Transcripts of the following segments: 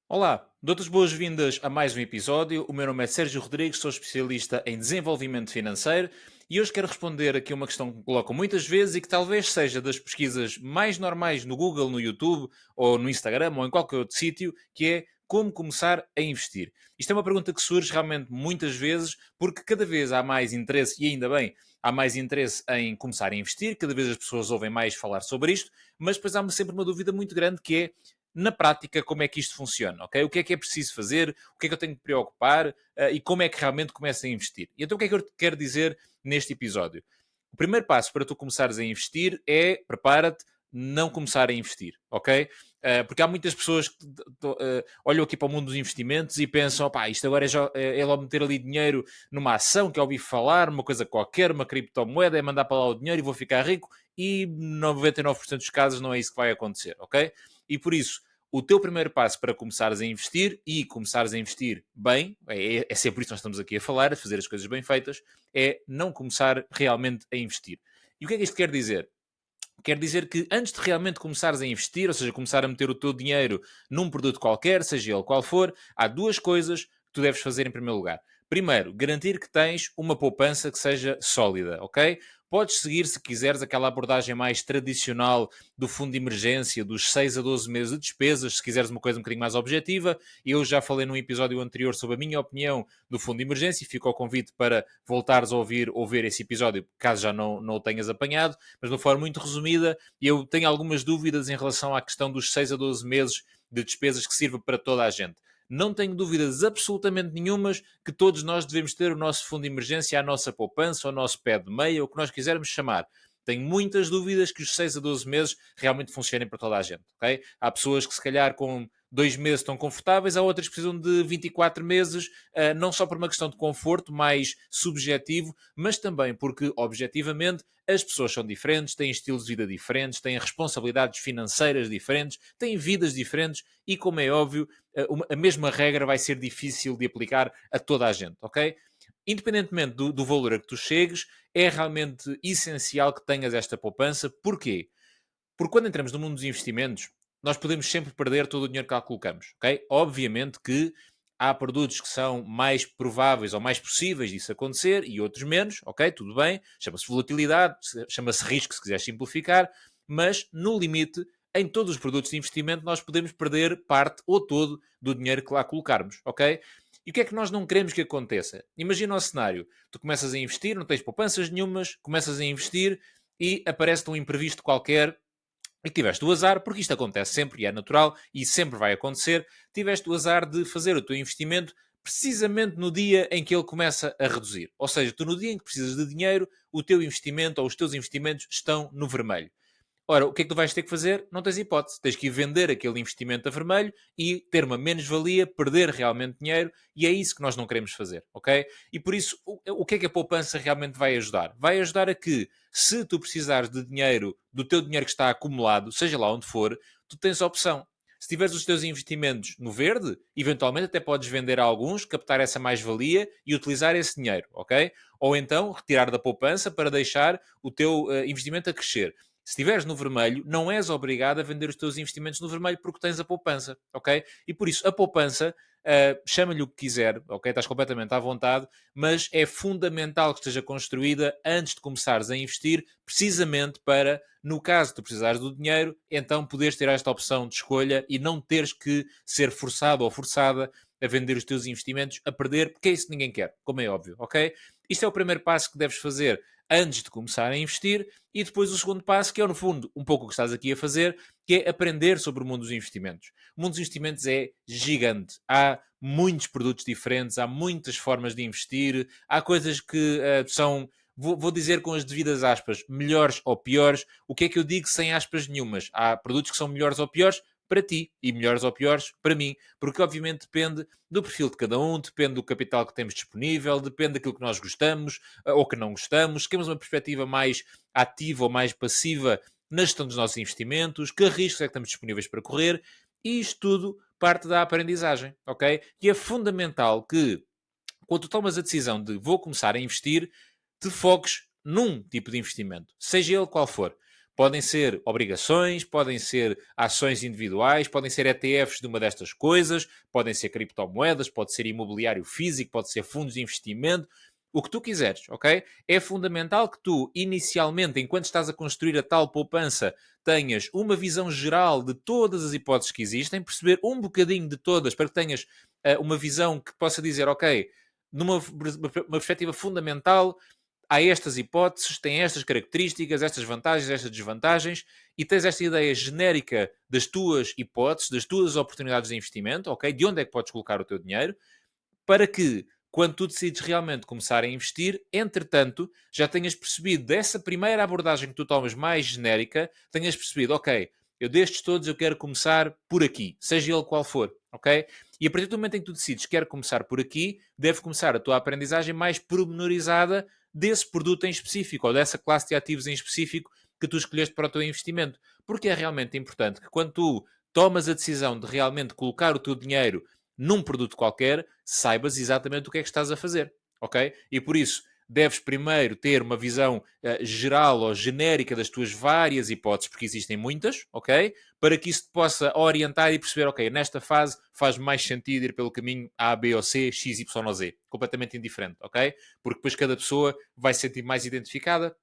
Olá, dou-te as boas-vindas a mais um episódio. O meu nome é Sérgio Rodrigues, sou especialista em desenvolvimento financeiro e hoje quero responder aqui a uma questão que me colocam muitas vezes e que talvez seja das pesquisas mais normais no Google, no YouTube ou no Instagram ou em qualquer outro sítio, que é como começar a investir. Isto é uma pergunta que surge realmente muitas vezes porque cada vez há mais interesse, e ainda bem, há mais interesse em começar a investir, cada vez as pessoas ouvem mais falar sobre isto, mas depois há sempre uma dúvida muito grande que é na prática, como é que isto funciona, ok? O que é preciso fazer, o que é que eu tenho que preocupar e como é que realmente começo a investir. E então o que é que eu te quero dizer neste episódio? O primeiro passo para tu começares a investir é, prepara-te, não começar a investir, ok? Porque há muitas pessoas que olham aqui para o mundo dos investimentos e pensam, opá, isto agora é logo meter ali dinheiro numa ação que eu ouvi falar, uma coisa qualquer, uma criptomoeda, é mandar para lá o dinheiro e vou ficar rico, e 99% dos casos não é isso que vai acontecer, ok? E por isso, o teu primeiro passo para começares a investir e começares a investir bem, é sempre isso que nós estamos aqui a falar, a fazer as coisas bem feitas, é não começar realmente a investir. E o que é que isto quer dizer? Quer dizer que antes de realmente começares a investir, ou seja, começar a meter o teu dinheiro num produto qualquer, seja ele qual for, há duas coisas que tu deves fazer em primeiro lugar. Primeiro, garantir que tens uma poupança que seja sólida, ok? Podes seguir, se quiseres, aquela abordagem mais tradicional do fundo de emergência, dos 6 a 12 meses de despesas, se quiseres uma coisa um bocadinho mais objetiva. Eu já falei num episódio anterior sobre a minha opinião do fundo de emergência e fico ao convite para voltares a ouvir ou ver esse episódio, caso já não o tenhas apanhado, mas de uma forma muito resumida, eu tenho algumas dúvidas em relação à questão dos 6 a 12 meses de despesas que sirva para toda a gente. Não tenho dúvidas absolutamente nenhumas que todos nós devemos ter o nosso fundo de emergência, a nossa poupança, o nosso pé de meia, o que nós quisermos chamar. Tenho muitas dúvidas que os 6 a 12 meses realmente funcionem para toda a gente. Okay? Há pessoas que se calhar com 2 meses estão confortáveis, há outras que precisam de 24 meses, não só por uma questão de conforto mais subjetivo, mas também porque, objetivamente, as pessoas são diferentes, têm estilos de vida diferentes, têm responsabilidades financeiras diferentes, têm vidas diferentes e, como é óbvio, a mesma regra vai ser difícil de aplicar a toda a gente, ok? Independentemente do valor a que tu chegues, é realmente essencial que tenhas esta poupança. Porquê? Porque quando entramos no mundo dos investimentos, nós podemos sempre perder todo o dinheiro que lá colocamos, ok? Obviamente que há produtos que são mais prováveis ou mais possíveis disso acontecer e outros menos, ok? Tudo bem, chama-se volatilidade, chama-se risco se quiser simplificar, mas no limite, em todos os produtos de investimento, nós podemos perder parte ou todo do dinheiro que lá colocarmos, ok? E o que é que nós não queremos que aconteça? Imagina o cenário: tu começas a investir, não tens poupanças nenhumas, começas a investir e aparece-te um imprevisto qualquer e tiveste o azar, porque isto acontece sempre e é natural e sempre vai acontecer, tiveste o azar de fazer o teu investimento precisamente no dia em que ele começa a reduzir. Ou seja, tu no dia em que precisas de dinheiro, o teu investimento ou os teus investimentos estão no vermelho. Ora, o que é que tu vais ter que fazer? Não tens hipótese. Tens que ir vender aquele investimento a vermelho e ter uma menos-valia, perder realmente dinheiro, e é isso que nós não queremos fazer, ok? E por isso, o que é que a poupança realmente vai ajudar? Vai ajudar a que, se tu precisares de dinheiro, do teu dinheiro que está acumulado, seja lá onde for, tu tens a opção. Se tiveres os teus investimentos no verde, eventualmente até podes vender alguns, captar essa mais-valia e utilizar esse dinheiro, ok? Ou então retirar da poupança para deixar o teu investimento a crescer. Se estiveres no vermelho, não és obrigado a vender os teus investimentos no vermelho porque tens a poupança, ok? E por isso, a poupança, chama-lhe o que quiser, ok? Estás completamente à vontade, mas é fundamental que esteja construída antes de começares a investir, precisamente para, no caso de tu precisares do dinheiro, então poderes ter esta opção de escolha e não teres que ser forçado ou forçada a vender os teus investimentos, a perder, porque é isso que ninguém quer, como é óbvio, ok? Isto é o primeiro passo que deves fazer antes de começar a investir, e depois o segundo passo, que é no fundo um pouco o que estás aqui a fazer, que é aprender sobre o mundo dos investimentos. O mundo dos investimentos é gigante. Há muitos produtos diferentes, há muitas formas de investir, há coisas que são, vou dizer com as devidas aspas, melhores ou piores. O que é que eu digo sem aspas nenhumas? Há produtos que são melhores ou piores para ti e melhores ou piores para mim, porque obviamente depende do perfil de cada um, depende do capital que temos disponível, depende daquilo que nós gostamos ou que não gostamos, queremos uma perspectiva mais ativa ou mais passiva na gestão dos nossos investimentos, que riscos é que estamos disponíveis para correr, e isto tudo parte da aprendizagem, ok? E é fundamental que, quando tu tomas a decisão de vou começar a investir, te foques num tipo de investimento, seja ele qual for. Podem ser obrigações, podem ser ações individuais, podem ser ETFs de uma destas coisas, podem ser criptomoedas, pode ser imobiliário físico, pode ser fundos de investimento, o que tu quiseres, ok? É fundamental que tu, inicialmente, enquanto estás a construir a tal poupança, tenhas uma visão geral de todas as hipóteses que existem, perceber um bocadinho de todas, para que tenhas uma visão que possa dizer, ok, numa uma perspectiva fundamental, há estas hipóteses, têm estas características, estas vantagens, estas desvantagens, e tens esta ideia genérica das tuas hipóteses, das tuas oportunidades de investimento, ok? De onde é que podes colocar o teu dinheiro, para que, quando tu decides realmente começar a investir, entretanto, já tenhas percebido dessa primeira abordagem que tu tomas mais genérica, tenhas percebido, ok, eu destes todos eu quero começar por aqui, seja ele qual for, ok? E a partir do momento em que tu decides que quero começar por aqui, deve começar a tua aprendizagem mais pormenorizada desse produto em específico, ou dessa classe de ativos em específico que tu escolheste para o teu investimento. Porque é realmente importante que quando tu tomas a decisão de realmente colocar o teu dinheiro num produto qualquer, saibas exatamente o que é que estás a fazer, ok? E por isso, deves primeiro ter uma visão geral ou genérica das tuas várias hipóteses, porque existem muitas, ok? Para que isso te possa orientar e perceber, ok, nesta fase faz mais sentido ir pelo caminho A, B ou C, X, Y ou Z. Completamente indiferente, ok? Porque depois cada pessoa vai se sentir mais identificada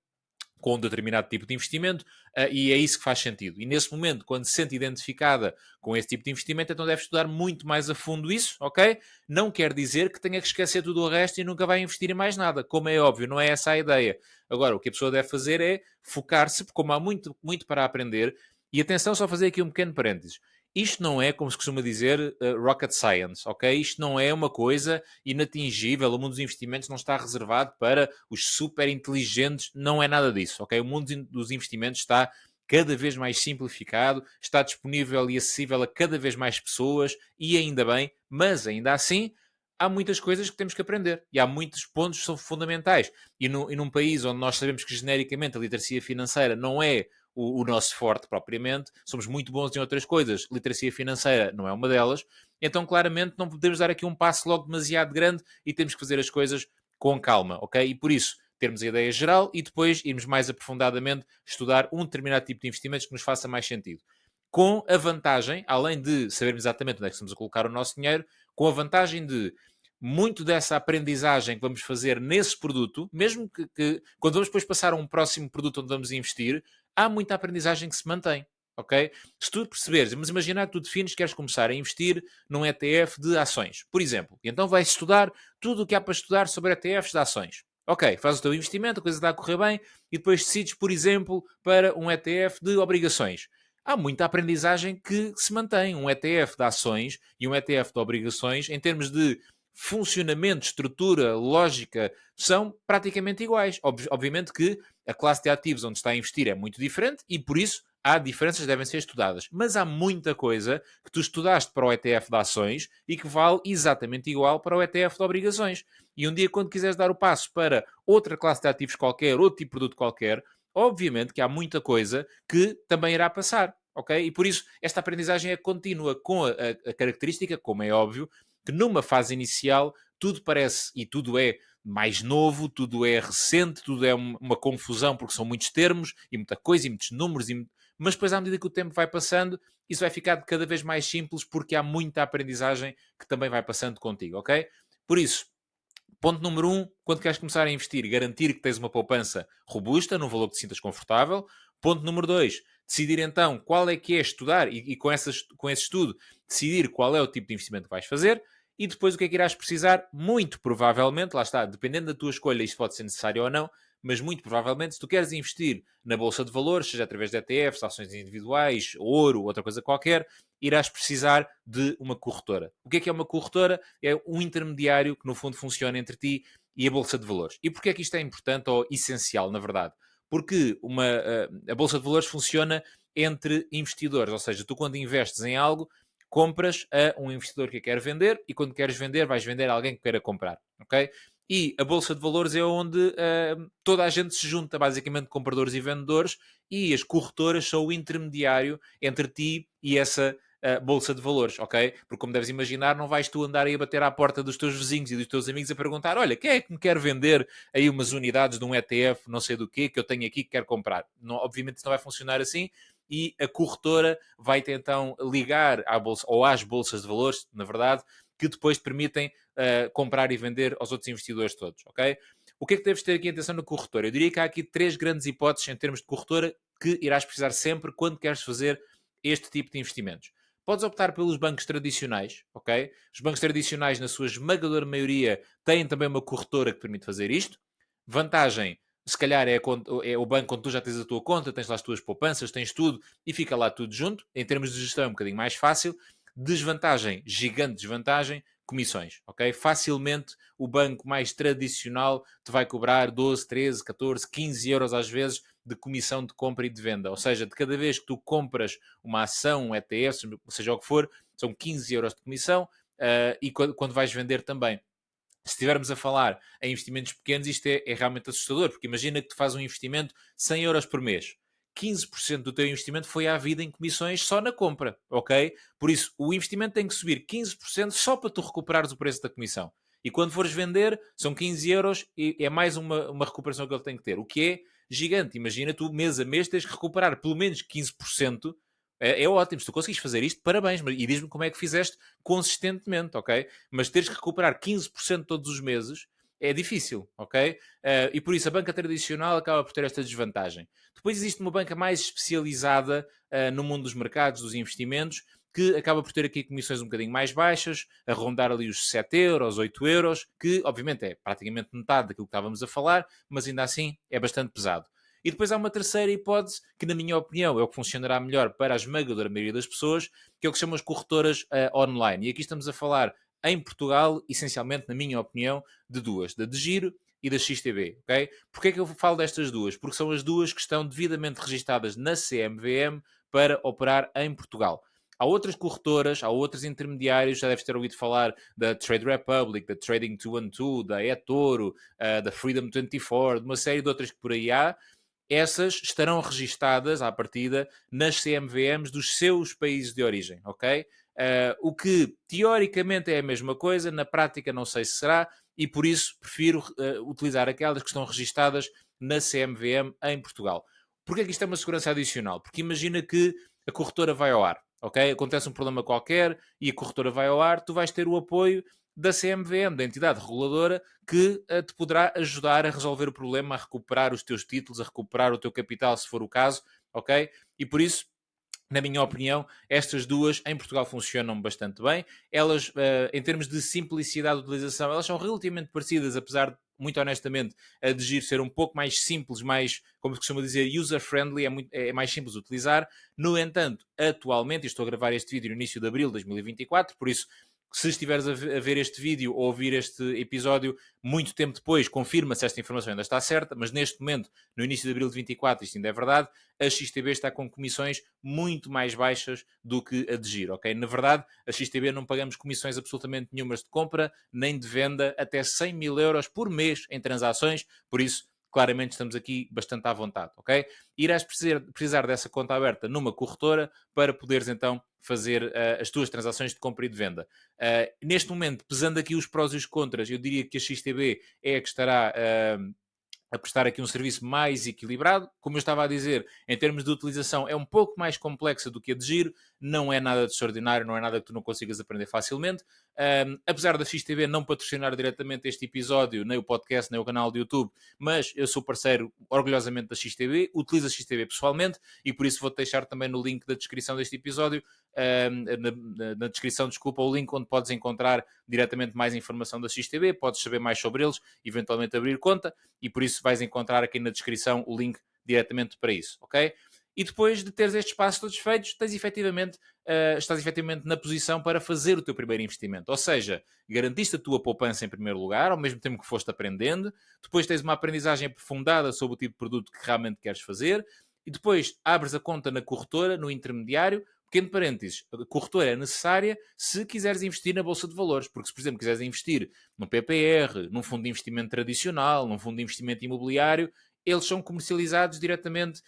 com um determinado tipo de investimento e é isso que faz sentido. E nesse momento, quando se sente identificada com esse tipo de investimento, então deve estudar muito mais a fundo isso, ok? Não quer dizer que tenha que esquecer tudo o resto e nunca vai investir em mais nada. Como é óbvio, não é essa a ideia. Agora, o que a pessoa deve fazer é focar-se, como há muito, muito para aprender, e atenção, só fazer aqui um pequeno parênteses. Isto não é, como se costuma dizer, rocket science, ok? Isto não é uma coisa inatingível. O mundo dos investimentos não está reservado para os super inteligentes. Não é nada disso, ok? O mundo dos investimentos está cada vez mais simplificado, está disponível e acessível a cada vez mais pessoas e ainda bem, mas ainda assim há muitas coisas que temos que aprender e há muitos pontos que são fundamentais. E num país onde nós sabemos que genericamente a literacia financeira não é o nosso forte propriamente, somos muito bons em outras coisas, literacia financeira não é uma delas, então claramente não podemos dar aqui um passo logo demasiado grande e temos que fazer as coisas com calma, ok? E por isso, termos a ideia geral e depois irmos mais aprofundadamente estudar um determinado tipo de investimentos que nos faça mais sentido. Com a vantagem, além de sabermos exatamente onde é que estamos a colocar o nosso dinheiro, com a vantagem de muito dessa aprendizagem que vamos fazer nesse produto, mesmo que quando vamos depois passar a um próximo produto onde vamos investir, há muita aprendizagem que se mantém. Ok? Se tu perceberes, mas imagina que tu defines que queres começar a investir num ETF de ações, por exemplo, e então vais estudar tudo o que há para estudar sobre ETFs de ações. Ok, faz o teu investimento, a coisa está a correr bem, e depois decides, por exemplo, para um ETF de obrigações. Há muita aprendizagem que se mantém. Um ETF de ações e um ETF de obrigações, em termos de funcionamento, estrutura, lógica, são praticamente iguais. Obviamente que a classe de ativos onde está a investir é muito diferente e, por isso, há diferenças que devem ser estudadas. Mas há muita coisa que tu estudaste para o ETF de ações e que vale exatamente igual para o ETF de obrigações. E um dia, quando quiseres dar o passo para outra classe de ativos qualquer, outro tipo de produto qualquer, obviamente que há muita coisa que também irá passar. Ok? E por isso, esta aprendizagem é contínua, com a característica, como é óbvio, que numa fase inicial tudo parece e tudo é mais novo, tudo é recente, tudo é uma confusão porque são muitos termos e muita coisa e muitos números, mas depois à medida que o tempo vai passando, isso vai ficar cada vez mais simples porque há muita aprendizagem que também vai passando contigo, ok? Por isso, ponto número um, quando queres começar a investir, garantir que tens uma poupança robusta, num valor que te sintas confortável. Ponto número dois, decidir então qual é que é estudar e com esse estudo decidir qual é o tipo de investimento que vais fazer e depois o que é que irás precisar, muito provavelmente, lá está, dependendo da tua escolha, isto pode ser necessário ou não, mas muito provavelmente, se tu queres investir na Bolsa de Valores, seja através de ETFs, ações individuais, ouro, outra coisa qualquer, irás precisar de uma corretora. O que é uma corretora? É um intermediário que, no fundo, funciona entre ti e a Bolsa de Valores. E porquê é que isto é importante ou essencial, na verdade? Porque a Bolsa de Valores funciona entre investidores, ou seja, tu quando investes em algo, compras a um investidor que quer vender e quando queres vender, vais vender a alguém que queira comprar, ok? E a Bolsa de Valores é onde toda a gente se junta, basicamente compradores e vendedores, e as corretoras são o intermediário entre ti e essa bolsa de valores, ok? Porque como deves imaginar, não vais tu andar aí a bater à porta dos teus vizinhos e dos teus amigos a perguntar, olha, quem é que me quer vender aí umas unidades de um ETF, não sei do quê, que eu tenho aqui que quero comprar? Não, obviamente isso não vai funcionar assim, e a corretora vai-te então ligar à bolsa, ou às bolsas de valores, na verdade, que depois te permitem comprar e vender aos outros investidores todos, ok? O que é que deves ter aqui atenção na corretora? Eu diria que há aqui três grandes hipóteses em termos de corretora que irás precisar sempre quando queres fazer este tipo de investimentos. Podes optar pelos bancos tradicionais, ok? Os bancos tradicionais, na sua esmagadora maioria, têm também uma corretora que permite fazer isto. Vantagem, se calhar é o banco onde tu já tens a tua conta, tens lá as tuas poupanças, tens tudo e fica lá tudo junto. Em termos de gestão é um bocadinho mais fácil. Desvantagem, gigante desvantagem, comissões, ok? Facilmente o banco mais tradicional te vai cobrar 12, 13, 14, 15 euros às vezes de comissão de compra e de venda. Ou seja, de cada vez que tu compras uma ação, um ETF, seja o que for, são 15 euros de comissão e quando vais vender também. Se estivermos a falar em investimentos pequenos, isto é realmente assustador, porque imagina que tu fazes um investimento 100 euros por mês. 15% do teu investimento foi à vida em comissões só na compra, ok? Por isso, o investimento tem que subir 15% só para tu recuperares o preço da comissão. E quando fores vender, são 15 euros e é mais uma recuperação que ele tem que ter, o que é gigante. Imagina tu, mês a mês, tens que recuperar pelo menos 15%. É ótimo, se tu conseguires fazer isto, parabéns, e diz-me como é que fizeste consistentemente, ok? Mas teres que recuperar 15% todos os meses é difícil, ok? E por isso a banca tradicional acaba por ter esta desvantagem. Depois existe uma banca mais especializada no mundo dos mercados, dos investimentos, que acaba por ter aqui comissões um bocadinho mais baixas, a rondar ali os 7 euros, 8 euros, que obviamente é praticamente metade daquilo que estávamos a falar, mas ainda assim é bastante pesado. E depois há uma terceira hipótese, que na minha opinião é o que funcionará melhor para a esmagadora maioria das pessoas, que é o que se chama as corretoras online. E aqui estamos a falar em Portugal, essencialmente, na minha opinião, de duas, da DEGIRO e da XTB, ok? Porquê é que eu falo destas duas? Porque são as duas que estão devidamente registadas na CMVM para operar em Portugal. Há outras corretoras, há outros intermediários, já deves ter ouvido falar da Trade Republic, da Trading 212, da eToro, da Freedom 24, de uma série de outras que por aí há. Essas estarão registadas à partida nas CMVMs dos seus países de origem, ok? O que teoricamente é a mesma coisa, na prática não sei se será, e por isso prefiro utilizar aquelas que estão registadas na CMVM em Portugal. Porquê é que isto é uma segurança adicional? Porque imagina que a corretora vai ao ar, ok? Acontece um problema qualquer e a corretora vai ao ar, tu vais ter o apoio da CMVM, da entidade reguladora, que te poderá ajudar a resolver o problema, a recuperar os teus títulos, a recuperar o teu capital, se for o caso, ok? E por isso, na minha opinião, estas duas em Portugal funcionam bastante bem. Elas, em termos de simplicidade de utilização, elas são relativamente parecidas, apesar de, muito honestamente, a de Giro ser um pouco mais simples, mais, como se costuma dizer, user-friendly, é mais simples de utilizar. No entanto, atualmente, e estou a gravar este vídeo no início de abril de 2024, por isso se estiveres a ver este vídeo ou ouvir este episódio muito tempo depois, confirma se esta informação ainda está certa, mas neste momento, no início de abril de 24, isto ainda é verdade, a XTB está com comissões muito mais baixas do que a de Giro, ok? Na verdade, a XTB não pagamos comissões absolutamente nenhumas de compra, nem de venda, até 100 mil euros por mês em transações, por isso claramente estamos aqui bastante à vontade, ok? Irás precisar dessa conta aberta numa corretora para poderes então fazer as tuas transações de compra e de venda. Neste momento, pesando aqui os prós e os contras, eu diria que a XTB é a que estará a prestar aqui um serviço mais equilibrado. Como eu estava a dizer, em termos de utilização, é um pouco mais complexa do que a de Giro, não é nada de extraordinário, não é nada que tu não consigas aprender facilmente. Apesar da XTB não patrocinar diretamente este episódio, nem o podcast, nem o canal do YouTube, mas eu sou parceiro orgulhosamente da XTB, utilizo a XTB pessoalmente e por isso vou-te deixar também no link da descrição deste episódio, na descrição, desculpa, o link onde podes encontrar diretamente mais informação da XTB, podes saber mais sobre eles, eventualmente abrir conta, e por isso vais encontrar aqui na descrição o link diretamente para isso, ok? E depois de teres estes passos todos feitos, estás efetivamente na posição para fazer o teu primeiro investimento. Ou seja, garantiste a tua poupança em primeiro lugar, ao mesmo tempo que foste aprendendo, depois tens uma aprendizagem aprofundada sobre o tipo de produto que realmente queres fazer, e depois abres a conta na corretora, no intermediário. Pequeno parênteses, a corretora é necessária se quiseres investir na Bolsa de Valores, porque se, por exemplo, quiseres investir num PPR, num fundo de investimento tradicional, num fundo de investimento imobiliário, eles são comercializados diretamente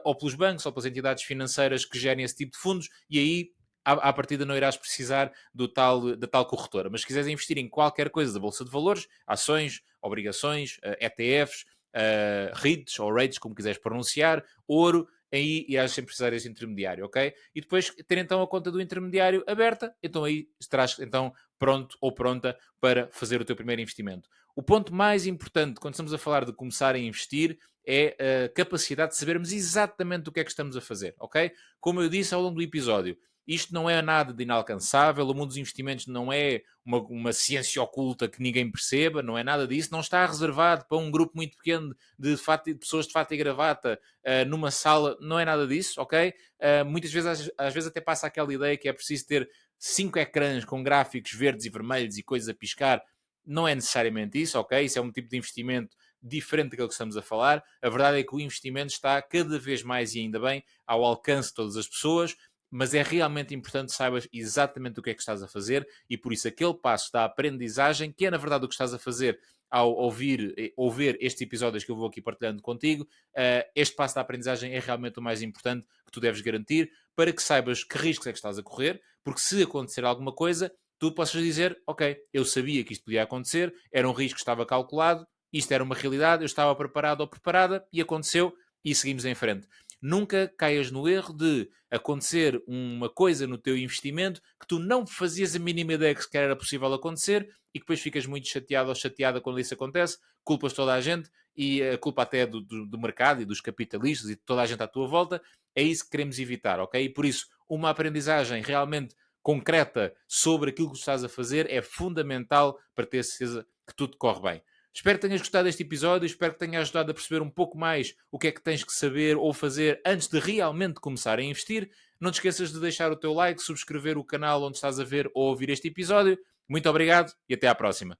ou pelos bancos ou pelas entidades financeiras que gerem esse tipo de fundos e aí à partida não irás precisar da tal corretora. Mas se quiseres investir em qualquer coisa da Bolsa de Valores, ações, obrigações, ETFs, REITs ou REITs, como quiseres pronunciar, ouro, aí irás sempre precisar desse intermediário, ok? E depois ter então a conta do intermediário aberta, então aí estarás então pronto ou pronta para fazer o teu primeiro investimento. O ponto mais importante quando estamos a falar de começar a investir é a capacidade de sabermos exatamente o que é que estamos a fazer, ok? Como eu disse ao longo do episódio, isto não é nada de inalcançável, o mundo dos investimentos não é uma ciência oculta que ninguém perceba, não é nada disso, não está reservado para um grupo muito pequeno de pessoas de fato e gravata numa sala, não é nada disso, ok? Muitas vezes, às vezes até passa aquela ideia que é preciso ter 5 ecrãs com gráficos verdes e vermelhos e coisas a piscar, não é necessariamente isso, ok? Isso é um tipo de investimento diferente daquilo que estamos a falar. A verdade é que o investimento está cada vez mais e ainda bem ao alcance de todas as pessoas, mas é realmente importante que saibas exatamente o que é que estás a fazer e por isso aquele passo da aprendizagem, que é na verdade o que estás a fazer ao ouvir estes episódios que eu vou aqui partilhando contigo, este passo da aprendizagem é realmente o mais importante que tu deves garantir para que saibas que riscos é que estás a correr, porque se acontecer alguma coisa, tu possas dizer, ok, eu sabia que isto podia acontecer, era um risco que estava calculado, isto era uma realidade, eu estava preparado ou preparada e aconteceu e seguimos em frente. Nunca caias no erro de acontecer uma coisa no teu investimento que tu não fazias a mínima ideia que sequer era possível acontecer e que depois ficas muito chateado ou chateada quando isso acontece, culpas toda a gente e a culpa até do mercado e dos capitalistas e de toda a gente à tua volta. É isso que queremos evitar, ok? E por isso, uma aprendizagem realmente concreta sobre aquilo que tu estás a fazer é fundamental para ter certeza que tudo corre bem. Espero que tenhas gostado deste episódio, espero que tenha ajudado a perceber um pouco mais o que é que tens que saber ou fazer antes de realmente começar a investir. Não te esqueças de deixar o teu like, subscrever o canal onde estás a ver ou ouvir este episódio. Muito obrigado e até à próxima.